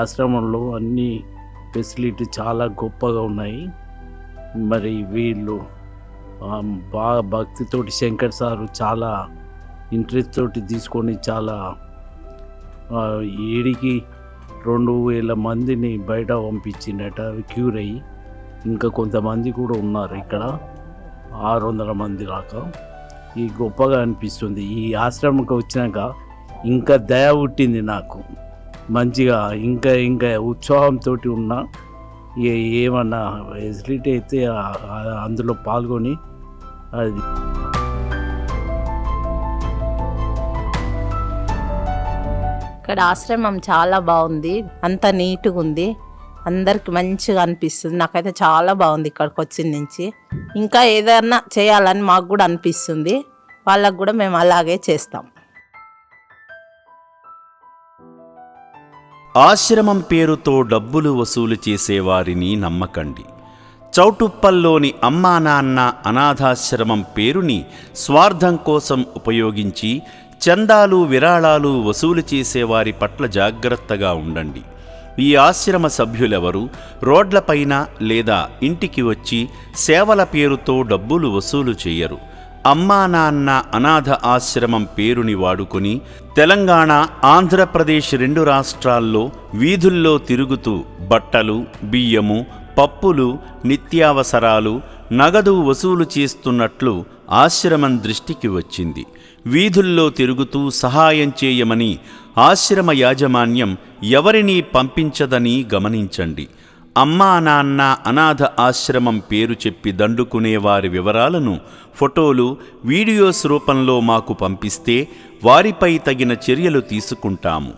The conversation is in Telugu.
ఆశ్రమంలో అన్ని ఫెసిలిటీ చాలా గొప్పగా ఉన్నాయి. మరి వీళ్ళు బాగా భక్తితోటి శంకర్ సారు చాలా ఇంట్రెస్ట్ తోటి తీసుకొని చాలా ఏడికి 2000 మందిని బయట పంపించిండట క్యూర్ అయ్యి. ఇంకా కొంతమంది కూడా ఉన్నారు ఇక్కడ 600 మంది దాకా. ఈ గొప్పగా అనిపిస్తుంది. ఈ ఆశ్రమంకి వచ్చినాక ఇంకా దయ పుట్టింది నాకు మంచిగా. ఇంకా ఇంకా ఉత్సాహంతో ఉన్నా. ఏమన్నా ఫెసిలిటీ అయితే అందులో పాల్గొని అది ఇక్కడ ఆశ్రమం చాలా బాగుంది, అంత నీట్గా ఉంది, అందరికి మంచిగా అనిపిస్తుంది. నాకైతే చాలా బాగుంది ఇక్కడికి వచ్చిన నుంచి. ఇంకా ఏదైనా చేయాలని మాకు కూడా అనిపిస్తుంది. వాళ్ళకు కూడా మేము అలాగే చేస్తాం. ఆశ్రమం పేరుతో డబ్బులు వసూలు చేసేవారిని నమ్మకండి. చౌటుప్పల్లోని అమ్మా నాన్న అనాథాశ్రమం పేరుని స్వార్థం కోసం ఉపయోగించి చందాలు విరాళాలు వసూలు చేసేవారి పట్ల జాగ్రత్తగా ఉండండి. ఈ ఆశ్రమ సభ్యులెవరూ రోడ్లపైన లేదా ఇంటికి వచ్చి సేవల పేరుతో డబ్బులు వసూలు చేయరు. అమ్మా నాన్న అనాథ ఆశ్రమం పేరుని వాడుకుని తెలంగాణ, ఆంధ్రప్రదేశ్ 2 రాష్ట్రాల్లో వీధుల్లో తిరుగుతూ బట్టలు, బియ్యము, పప్పులు, నిత్యావసరాలు, నగదు వసూలు చేస్తున్నట్లు ఆశ్రమం దృష్టికి వచ్చింది. వీధుల్లో తిరుగుతూ సహాయం చేయమని ఆశ్రమ యాజమాన్యం ఎవరినీ పంపించదని గమనించండి. అమ్మా నాన్న అనాథ ఆశ్రమం పేరు చెప్పి దండుకునే వారి వివరాలను ఫోటోలు, వీడియోస్ రూపంలో మాకు పంపిస్తే వారిపై తగిన చర్యలు తీసుకుంటాము.